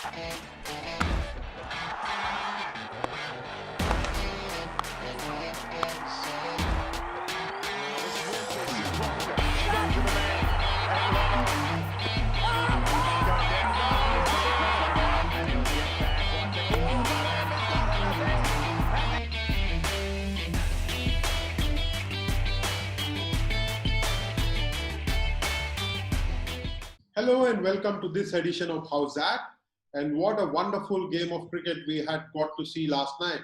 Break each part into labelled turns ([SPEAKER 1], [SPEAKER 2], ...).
[SPEAKER 1] Hello and welcome to this edition of Howzzat. And what a wonderful game of cricket we had got to see last night.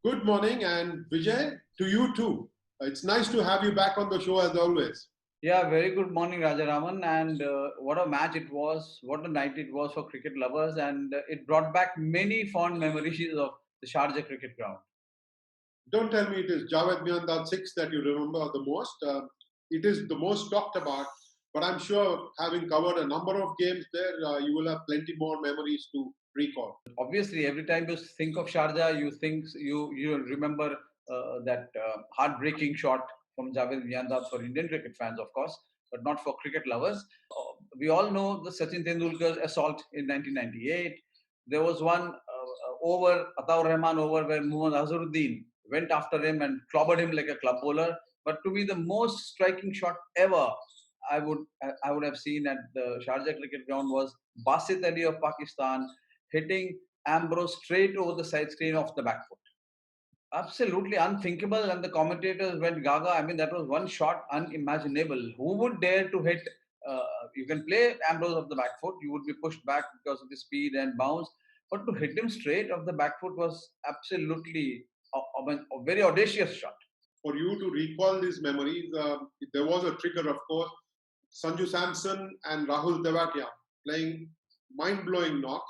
[SPEAKER 1] Good morning, and Vijay, to you too. It's nice to have you back on the show as always.
[SPEAKER 2] Yeah, very good morning, Rajaraman. And what a match it was. What a night it was for cricket lovers. And it brought back many fond memories of the Sharjah cricket ground.
[SPEAKER 1] Don't tell me it is Javed Miandad 6 that you remember the most. It is the most talked about, but I'm sure having covered a number of games there, you will have plenty more memories to recall.
[SPEAKER 2] Obviously, every time you think of Sharjah, you remember that heartbreaking shot from Javed Miandad for Indian cricket fans, of course, but not for cricket lovers. We all know the Sachin Tendulkar's assault in 1998. There was one over, Ataur Rahman over, where Muhammad Azharuddin went after him and clobbered him like a club bowler. But to me, the most striking shot ever I would have seen at the Sharjah cricket ground was Basit Ali of Pakistan hitting Ambrose straight over the side screen off the back foot. Absolutely unthinkable, and the commentators went gaga. I mean, that was one shot unimaginable. Who would dare to hit? You can play Ambrose off the back foot, you would be pushed back because of the speed and bounce, but to hit him straight off the back foot was absolutely a very audacious shot.
[SPEAKER 1] For you to recall these memories, there was a trigger, of course. Sanju Samson and Rahul Tewatia playing mind-blowing knocks,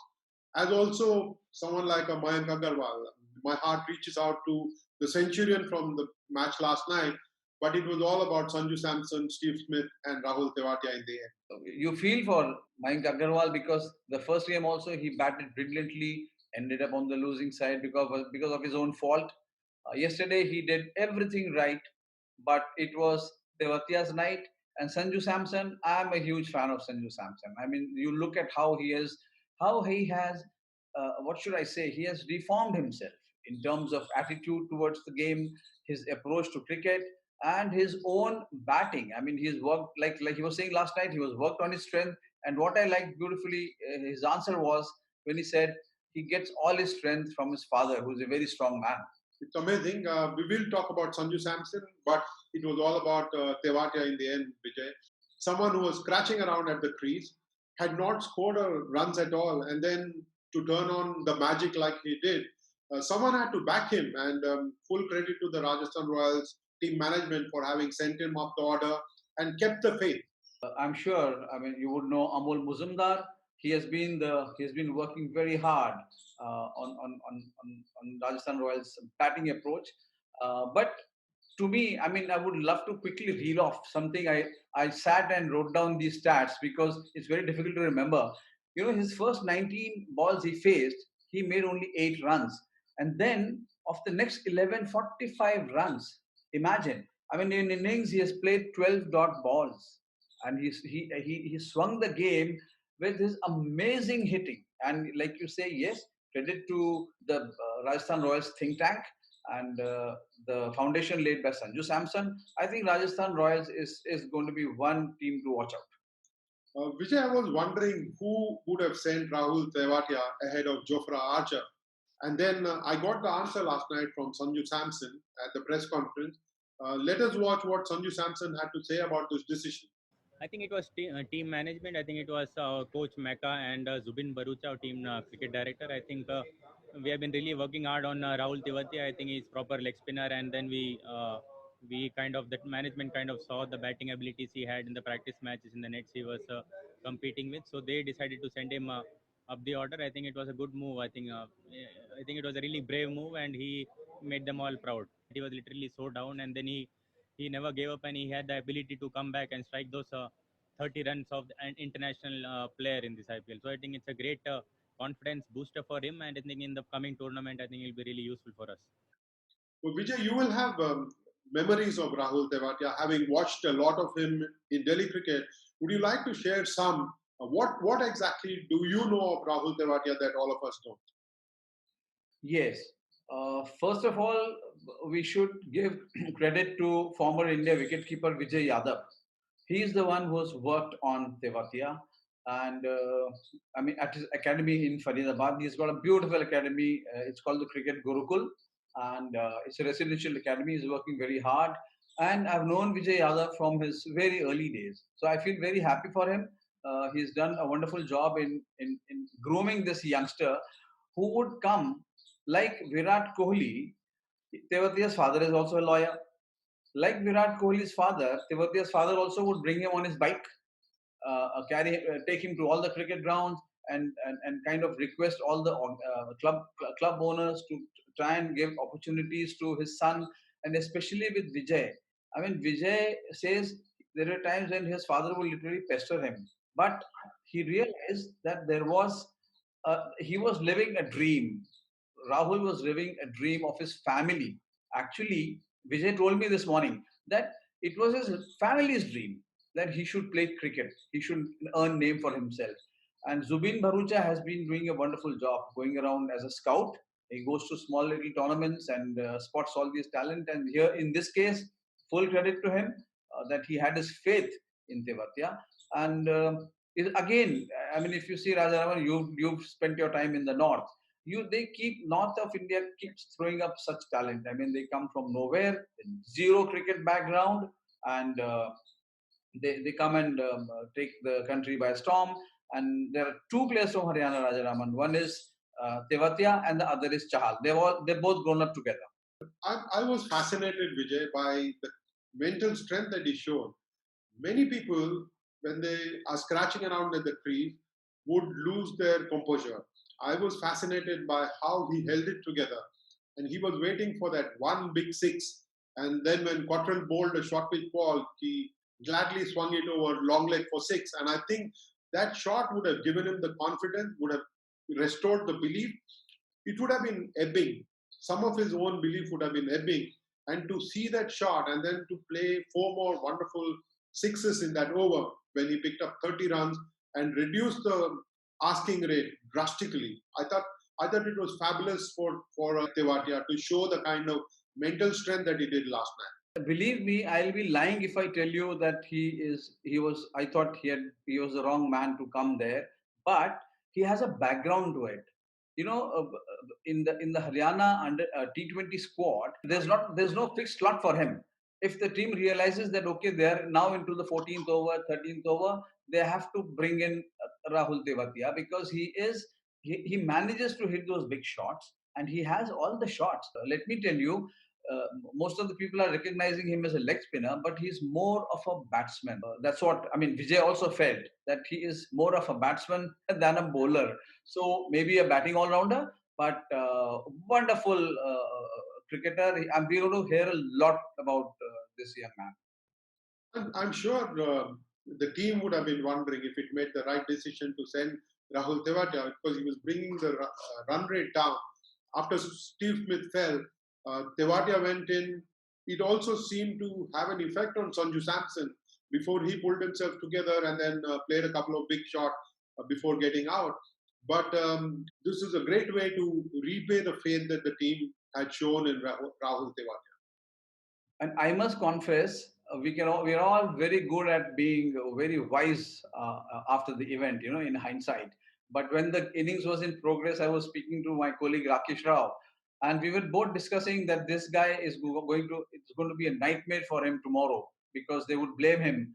[SPEAKER 1] as also someone like a Mayank Agarwal. My heart reaches out to the centurion from the match last night, but it was all about Sanju Samson, Steve Smith, and Rahul Tewatia in the end.
[SPEAKER 2] You feel for Mayank Agarwal because the first game also he batted brilliantly, ended up on the losing side because of his own fault. Yesterday he did everything right, but it was Tewatia's night. And Sanju Samson, I'm a huge fan of Sanju Samson. I mean, you look at how he has, what should I say? He has reformed himself in terms of attitude towards the game, his approach to cricket, and his own batting. I mean, he's worked like he was saying last night. He was worked on his strength. And what I liked beautifully, his answer was when he said he gets all his strength from his father, who's a very strong man.
[SPEAKER 1] It's amazing. We will talk about Sanju Samson, but it was all about Tewatia in the end, Vijay. Someone who was scratching around at the crease, had not scored runs at all, and then to turn on the magic like he did, someone had to back him, and full credit to the Rajasthan Royals team management for having sent him up the order and kept the faith.
[SPEAKER 2] I'm sure. I mean, you would know Amol Muzumdar. He has been working very hard on Rajasthan Royals batting approach. But to me, I mean, I would love to quickly reel off something. I sat and wrote down these stats because it's very difficult to remember. You know, his first 19 balls he faced, he made only 8 runs, and then of the next 11, 45 runs. Imagine. I mean, in innings he has played 12 dot balls, and he swung the game with his amazing hitting. And like you say, yes, credit to the Rajasthan Royals think tank and the foundation laid by Sanju Samson. I think Rajasthan Royals is going to be one team to watch out.
[SPEAKER 1] Vijay, I was wondering who would have sent Rahul Tewatia ahead of Jofra Archer. And then I got the answer last night from Sanju Samson at the press conference. Let us watch what Sanju Samson had to say about this decision.
[SPEAKER 3] I think it was team management. I think it was Coach Mecca and Zubin Barucha, our team cricket director. I think we have been really working hard on Rahul Tewatia. I think he's proper leg spinner, and then we kind of that management kind of saw the batting abilities he had in the practice matches in the nets he was competing with. So they decided to send him up the order. I think it was a good move. I think it was a really brave move, and he made them all proud. He was literally so down, and then he never gave up, and he had the ability to come back and strike those 30 runs of an international player in this IPL. So I think it's a great confidence booster for him, and I think in the coming tournament, I think he'll be really useful for us.
[SPEAKER 1] Well, Vijay, you will have memories of Rahul Tewatia, having watched a lot of him in Delhi cricket. Would you like to share some What exactly do you know of Rahul Tewatia that all of us don't?
[SPEAKER 2] Yes. First of all, we should give credit to former India wicketkeeper Vijay Yadav. He is the one who has worked on Tewatia, and I mean at his academy in Faridabad. He's got a beautiful academy. It's called the Cricket Gurukul, and it's a residential academy. He's working very hard, and I've known Vijay Yadav from his very early days. So I feel very happy for him. He's done a wonderful job in grooming this youngster who would come like Virat Kohli. Tewatia's father is also a lawyer. Like Virat Kohli's father, Tewatia's father also would bring him on his bike, take him to all the cricket grounds, and kind of request all the club owners to try and give opportunities to his son, and especially with Vijay. I mean, Vijay says there are times when his father will literally pester him, but he realized that he was living a dream. Rahul was living a dream of his family. Actually, Vijay told me this morning that it was his family's dream that he should play cricket. He should earn name for himself. And Zubin Bharucha has been doing a wonderful job going around as a scout. He goes to small little tournaments and spots all these talent. And here, in this case, full credit to him that he had his faith in Tewatia. And again, I mean, if you see Rajaraman, you've spent your time in the north. They keep north of India keeps throwing up such talent. I mean, they come from nowhere, zero cricket background, and they come and take the country by storm. And there are two players from Haryana, Rajaraman. One is Tewatia, and the other is Chahal. They've both grown up together.
[SPEAKER 1] I was fascinated, Vijay, by the mental strength that he showed. Many people, when they are scratching around at the crease, would lose their composure. I was fascinated by how he held it together. And he was waiting for that one big six. And then when Cottrell bowled a short pitch ball, he gladly swung it over long leg for six. And I think that shot would have given him the confidence, would have restored the belief. It would have been ebbing. Some of his own belief would have been ebbing. And to see that shot and then to play four more wonderful sixes in that over when he picked up 30 runs and reduced the asking rate drastically. I thought it was fabulous for Tewatia to show the kind of mental strength that he did last night.
[SPEAKER 2] Believe me, I'll be lying if I tell you that I thought he was the wrong man to come there, but he has a background to it. You know, in the Haryana under T20 squad, there's no fixed slot for him. If the team realizes that okay, they're now into the 14th over, 13th over, they have to bring in Rahul Tewatia because he manages to hit those big shots and he has all the shots. Let me tell you, most of the people are recognizing him as a leg spinner, but he's more of a batsman. That's what I mean. Vijay also felt that he is more of a batsman than a bowler. So maybe a batting all-rounder, but wonderful cricketer. And we're going to hear a lot about this young man.
[SPEAKER 1] I'm sure the team would have been wondering if it made the right decision to send Rahul Tewatia because he was bringing the run rate down. After Steve Smith fell, Tewatia went in. It also seemed to have an effect on Sanju Samson before he pulled himself together and then played a couple of big shots before getting out. But this is a great way to repay the faith that the team had shown in Rahul Tewatia.
[SPEAKER 2] And I must confess, we are all very good at being very wise after the event, in hindsight. But when the innings was in progress, I was speaking to my colleague Rakesh Rao, and we were both discussing that this guy it's going to be a nightmare for him tomorrow because they would blame him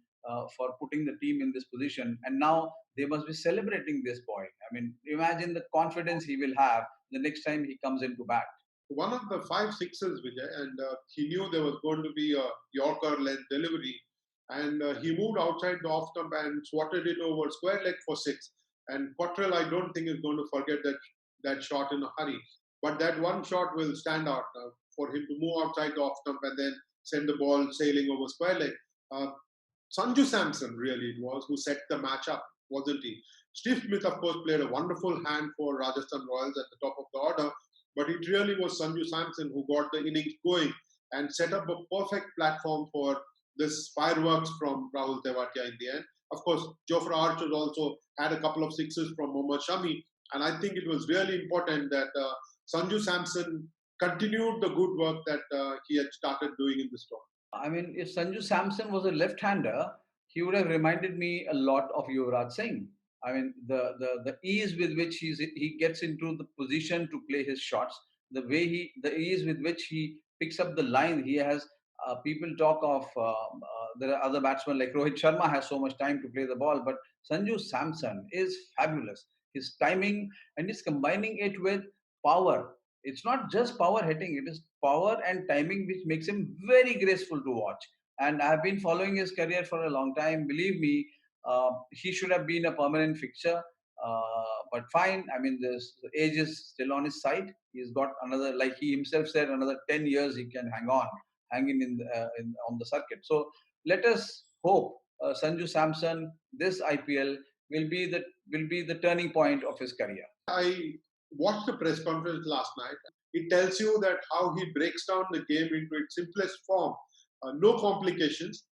[SPEAKER 2] for putting the team in this position. And now they must be celebrating this boy. I mean, imagine the confidence he will have the next time he comes into bat.
[SPEAKER 1] One of the 5 sixes, Vijay, and he knew there was going to be a Yorker length delivery, and he moved outside the off stump and swatted it over square leg for 6. And Cottrell, I don't think is going to forget that shot in a hurry. But that one shot will stand out for him to move outside the off stump and then send the ball sailing over square leg. Sanju Samson, really, it was, who set the match up, wasn't he? Steve Smith, of course, played a wonderful hand for Rajasthan Royals at the top of the order, but it really was Sanju Samson who got the innings going and set up a perfect platform for this fireworks from Rahul Tewatia in the end. Of course, Jofra Archer also had a couple of sixes from Mohammad Shami, and I think it was really important that Sanju Samson continued the good work that he had started doing in this tournament.
[SPEAKER 2] I mean, if Sanju Samson was a left-hander, he would have reminded me a lot of Yuvraj Singh. I mean, the ease with which he gets into the position to play his shots, the ease with which he picks up the line. He has people talk of there are other batsmen like Rohit Sharma has so much time to play the ball, but Sanju Samson is fabulous. His timing, and he's combining it with power. It's not just power hitting, it is power and timing which makes him very graceful to watch. And I've been following his career for a long time. Believe me, he should have been a permanent fixture. But fine, I mean, the age is still on his side. He's got another, like he himself said, another 10 years he can hang on the circuit. So let us hope Sanju Samson, this IPL will be the turning point of his career.
[SPEAKER 1] I watched the press conference last night. It tells you that how he breaks down the game into its simplest form. No complications,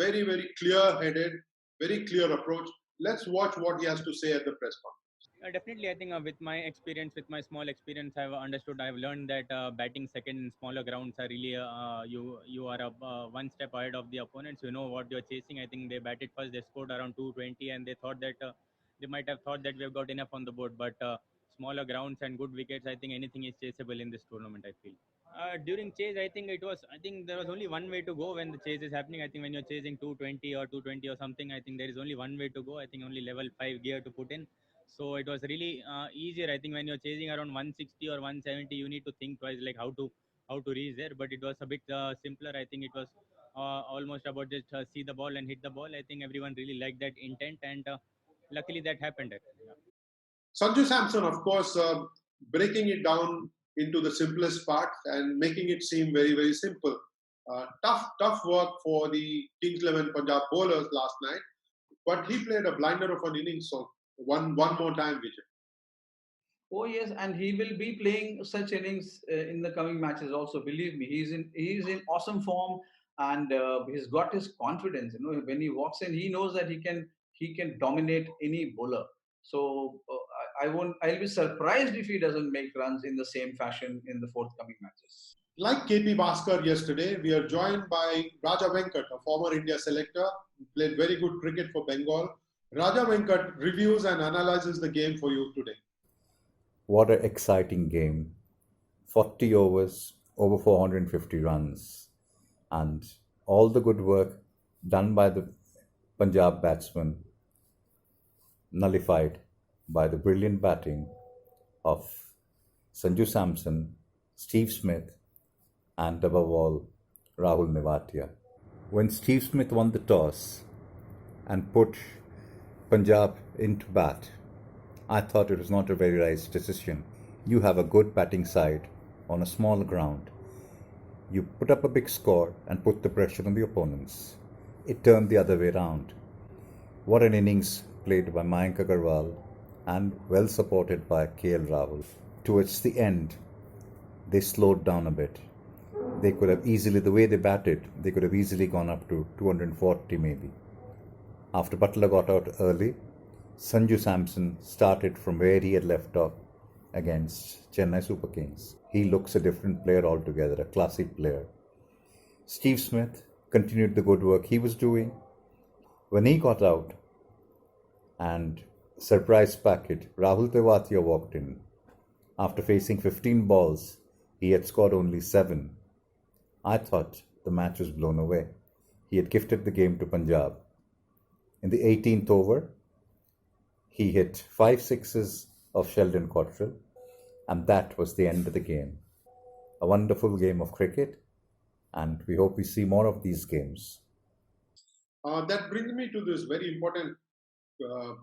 [SPEAKER 1] very, very clear-headed, very clear approach. Let's watch what he has to say at the press conference.
[SPEAKER 3] Definitely, I think with my experience, with my small experience, I've learned that batting second in smaller grounds are really you are one step ahead of the opponents. You know what you're chasing. I think they batted first, they scored around 220, and they thought that they might have thought that we have got enough on the board. But smaller grounds and good wickets, I think anything is chaseable in this tournament. I feel. During chase, I think there was only one way to go when the chase is happening. I think when you're chasing 220 or 220 or something, I think there is only one way to go. I think only level 5 gear to put in. So it was really easier. I think when you're chasing around 160 or 170, you need to think twice, like how to reach there. But it was a bit simpler. I think it was almost about just see the ball and hit the ball. I think everyone really liked that intent, and luckily that happened. Yeah.
[SPEAKER 1] Sanju Samson, of course, breaking it down into the simplest part and making it seem very, very simple. Tough work for the Kings 11 Punjab bowlers last night, but he played a blinder of an innings. So one more time, Vijay.
[SPEAKER 2] Oh yes, and he will be playing such innings in the coming matches. Also, believe me, he's in awesome form, and he's got his confidence. You know, when he walks in, he knows that he can dominate any bowler. So I won't. I'll be surprised if he doesn't make runs in the same fashion in the forthcoming matches.
[SPEAKER 1] Like KP Bhaskar yesterday, we are joined by Raja Venkat, a former India selector, who played very good cricket for Bengal. Raja Venkat reviews and analyzes the game for you today.
[SPEAKER 4] What an exciting game. 40 overs, over 450 runs, and all the good work done by the Punjab batsmen nullified by the brilliant batting of Sanju Samson, Steve Smith, and above all, Rahul Tewatia. When Steve Smith won the toss and put Punjab into bat, I thought it was not a very wise decision. You have a good batting side on a small ground. You put up a big score and put the pressure on the opponents. It turned the other way round. What an innings played by Mayank Agarwal and well supported by KL Rahul. Towards the end, they slowed down a bit. They could have easily, the way they batted, they could have easily gone up to 240 maybe. After Butler got out early, Sanju Samson started from where he had left off against Chennai Super Kings. He looks a different player altogether, a classy player. Steve Smith continued the good work he was doing. When he got out and surprise packet, Rahul Tewatia walked in. After facing 15 balls, he had scored only 7. I thought the match was blown away. He had gifted the game to Punjab. In the 18th over, he hit 5 sixes of Sheldon Cottrell, and that was the end of the game. A wonderful game of cricket, and we hope we see more of these games.
[SPEAKER 1] That brings me to this very important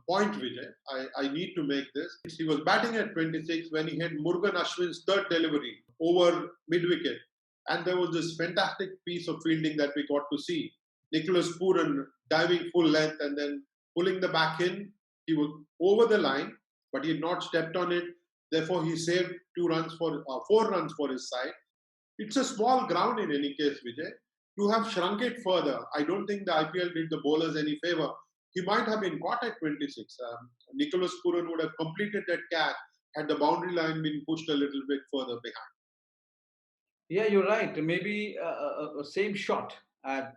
[SPEAKER 1] point, Vijay. I need to make this. He was batting at 26 when he had Murugan Ashwin's third delivery over mid-wicket. And there was this fantastic piece of fielding that we got to see. Nicholas Pooran diving full length and then pulling the back in. He was over the line, but he had not stepped on it. Therefore, he saved 4 runs for his side. It's a small ground in any case, Vijay. to have shrunk it further, I don't think the IPL did the bowlers any favor. He might have been caught at 26. Nicholas Puran would have completed that catch had the boundary line been pushed a little bit further behind.
[SPEAKER 2] Yeah, you're right. Maybe same shot at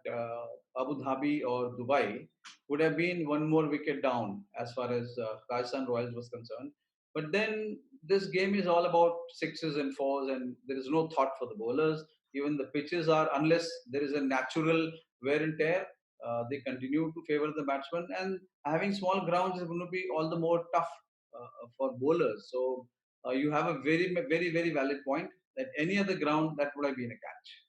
[SPEAKER 2] Abu Dhabi or Dubai would have been one more wicket down as far as Rajasthan Royals was concerned. But then this game is all about sixes and fours, and there is no thought for the bowlers. Even the pitches are, unless there is a natural wear and tear, they continue to favor the batsman. And having small grounds is going to be all the more tough for bowlers. So you have a very valid point that any other ground that would have been a catch.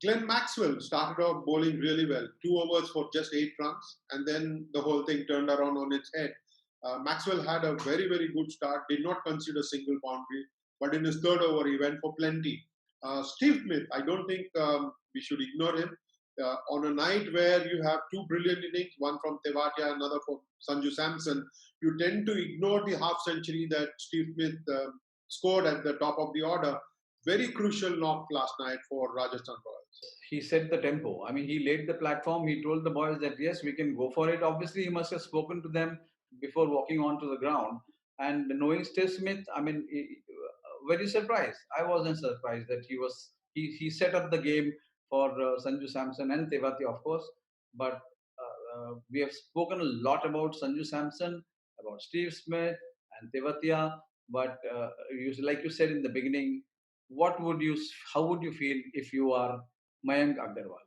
[SPEAKER 1] Glenn Maxwell started off bowling really well, 2 overs for just 8 runs, and then the whole thing turned around on its head. Maxwell had a very good start, did not concede a single boundary, but in his third over he went for plenty. Steve Smith, I don't think we should ignore him. On a night where you have 2 brilliant innings, one from Tewatia, another from Sanju Samson, you tend to ignore the half century that Steve Smith scored at the top of the order. Very crucial knock last night for Rajasthan Royals.
[SPEAKER 2] He set the tempo. I mean, he laid the platform. He told the boys that, yes, we can go for it. Obviously, he must have spoken to them before walking onto the ground. And knowing Steve Smith, I mean, very surprised. I wasn't surprised that he set up the game for Sanju Samson and Tewatia, of course. But we have spoken a lot about Sanju Samson, about Steve Smith and Tewatia. But like you said in the beginning, how would you feel if you are Mayank Agarwal?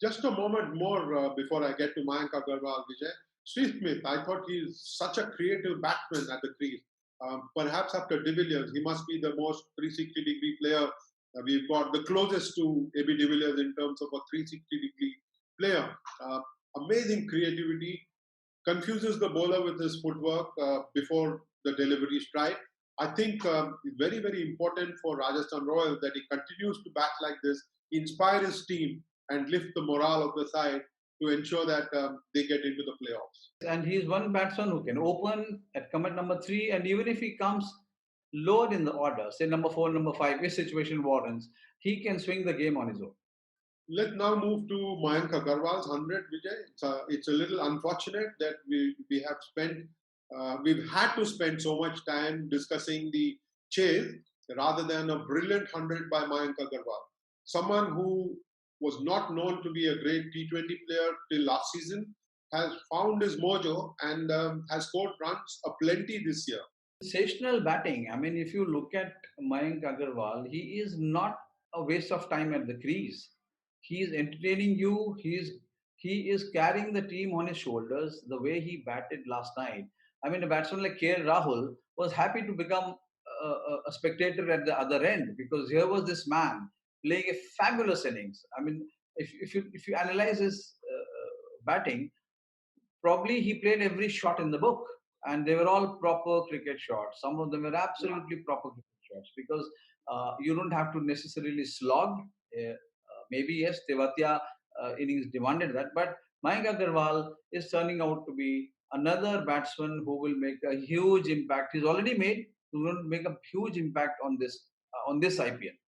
[SPEAKER 1] Just a moment more before I get to Mayank Agarwal, Vijay. Steve Smith, I thought he's such a creative batsman at the crease. Perhaps after De Villiers, he must be the most 360-degree player. We've got the closest to AB De Villiers in terms of a 360-degree player. Amazing creativity, confuses the bowler with his footwork before the delivery strike. I think it's very important for Rajasthan Royals that he continues to bat like this, inspire his team, and lift the morale of the side to ensure that they get into the playoffs.
[SPEAKER 2] And he's one batsman who can open come at number 3, and even if he comes lower in the order, say number 4, number 5, if situation warrants, he can swing the game on his own.
[SPEAKER 1] Let's now move to Mayank Agarwal's 100, Vijay. It's a little unfortunate that we've had to spend so much time discussing the chase rather than a brilliant 100 by Mayank Agarwal. Someone who was not known to be a great T20 player till last season has found his mojo and has scored runs aplenty this year.
[SPEAKER 2] Sensational batting. I mean, if you look at Mayank Agarwal, he is not a waste of time at the crease. He is entertaining you. He is carrying the team on his shoulders the way he batted last night. I mean, a batsman like KL Rahul was happy to become a spectator at the other end, because here was this man playing a fabulous innings. I mean, if you analyze his batting, probably he played every shot in the book, and they were all proper cricket shots. Some of them were absolutely proper cricket shots, because you don't have to necessarily slog. Maybe yes, Tewatia innings demanded that, but Mayank Agarwal is turning out to be another batsman who will make a huge impact. He's already made, who will make a huge impact on this IPL.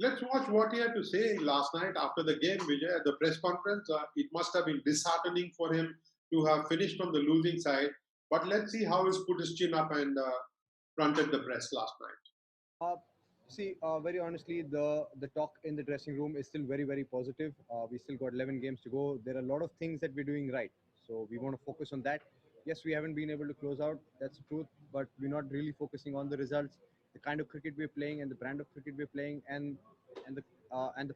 [SPEAKER 1] Let's watch what he had to say last night after the game, Vijay, at the press conference. It must have been disheartening for him to have finished on the losing side. But let's see how he's put his chin up and fronted the press last night.
[SPEAKER 5] Very honestly, the talk in the dressing room is still very positive. We still got 11 games to go. There are a lot of things that we're doing right. So we want to focus on that. Yes, we haven't been able to close out. That's the truth. But we're not really focusing on the results, the kind of cricket we're playing, and the brand of cricket we're playing, and the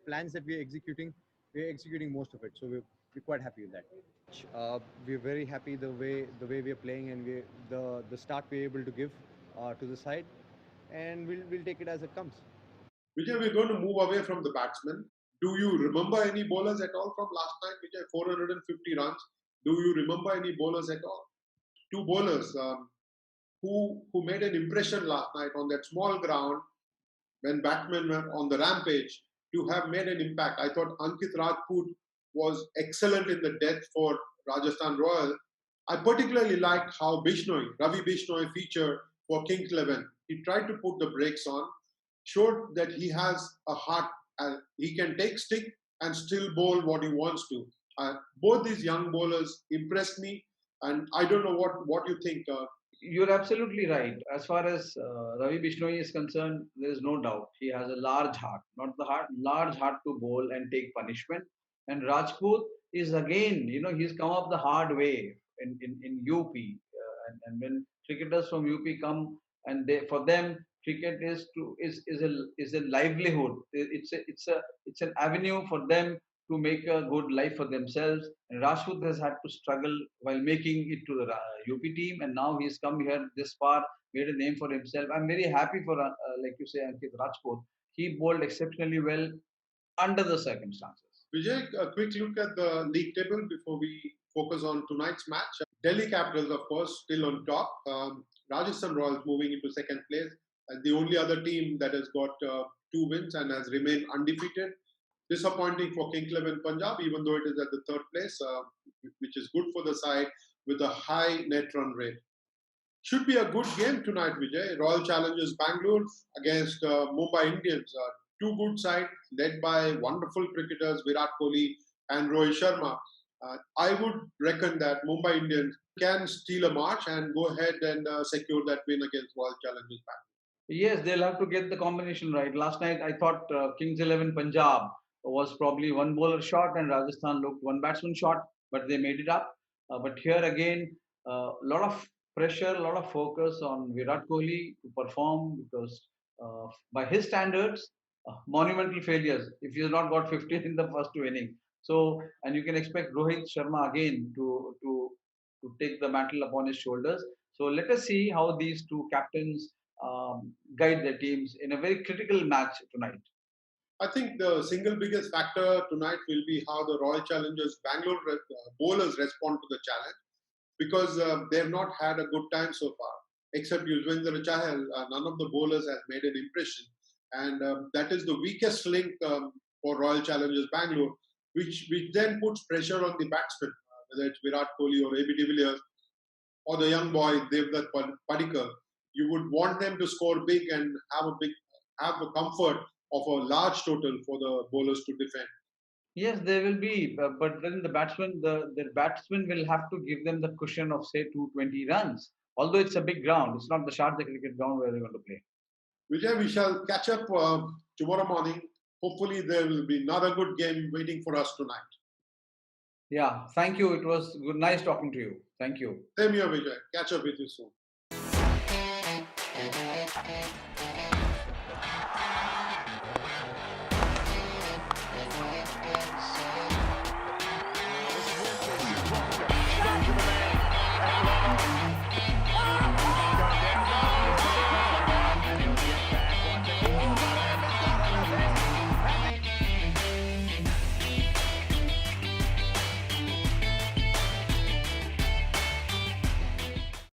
[SPEAKER 5] plans that we're executing. We're executing most of it. So we're quite happy with that. We're very happy the way we're playing, and the start we're able to give to the side, and we'll take it as it comes.
[SPEAKER 1] Vijay, we're going to move away from the batsmen. Do you remember any bowlers at all from last night, Vijay? 450 runs. Do you remember any bowlers at all? 2 bowlers who made an impression last night on that small ground when batsmen were on the rampage to have made an impact. I thought Ankit Rajpoot was excellent in the death for Rajasthan Royals. I particularly liked how Ravi Bishnoi featured for Kings 11. He tried to put the brakes on, showed that he has a heart. He can take stick and still bowl what he wants to. Both these young bowlers impressed me, and I don't know what you think.
[SPEAKER 2] You're absolutely right. As far as Ravi Bishnoi is concerned, there is no doubt. He has a large heart, not the heart, large heart to bowl and take punishment. And Rajpoot is again, he's come up the hard way in UP. And when cricketers from UP come, and for them, cricket is a livelihood. It's an avenue for them to make a good life for themselves. And Rajput has had to struggle while making it to the UP team, and now he's come here this far, made a name for himself. I'm very happy for, like you say, Ankit, Rajput. He bowled exceptionally well under the circumstances.
[SPEAKER 1] Vijay, a quick look at the league table before we focus on tonight's match. Delhi Capitals, of course, still on top. Rajasthan Royals moving into second place. And the only other team that has got 2 wins and has remained undefeated. Disappointing for Kings 11 Punjab, even though it is at the 3rd place, which is good for the side with a high net run rate. Should be a good game tonight, Vijay. Royal Challengers Bangalore against Mumbai Indians. 2 good sides led by wonderful cricketers Virat Kohli and Rohit Sharma. I would reckon that Mumbai Indians can steal a march and go ahead and secure that win against Royal Challengers Bangalore.
[SPEAKER 2] Yes, they'll have to get the combination right. Last night, I thought Kings 11 Punjab was probably 1 bowler short and Rajasthan looked 1 batsman short, but they made it up. But here again, a lot of pressure, a lot of focus on Virat Kohli to perform, because by his standards, monumental failures if he has not got 50 in the first 2 innings. So, and you can expect Rohit Sharma again to take the mantle upon his shoulders. So let us see how these 2 captains guide their teams in a very critical match tonight.
[SPEAKER 1] I think the single biggest factor tonight will be how the Royal Challengers Bangalore bowlers respond to the challenge, because they have not had a good time so far. Except Yuzvendra Chahal, none of the bowlers has made an impression. And that is the weakest link for Royal Challengers Bangalore, which then puts pressure on the batsmen, whether it's Virat Kohli or AB de Villiers or the young boy Devdutt Padikkar. You would want them to score big and have a comfort of a large total for the bowlers to defend.
[SPEAKER 2] Yes, there will be, but then the batsman will have to give them the cushion of say 220 runs. Although it's a big ground, it's not the Sharjah cricket ground where they're going to play.
[SPEAKER 1] Vijay, we shall catch up tomorrow morning. Hopefully, there will be another good game waiting for us tonight.
[SPEAKER 2] Yeah, thank you. It was good, nice talking to you. Thank you.
[SPEAKER 1] Same here, Vijay. Catch up with you soon.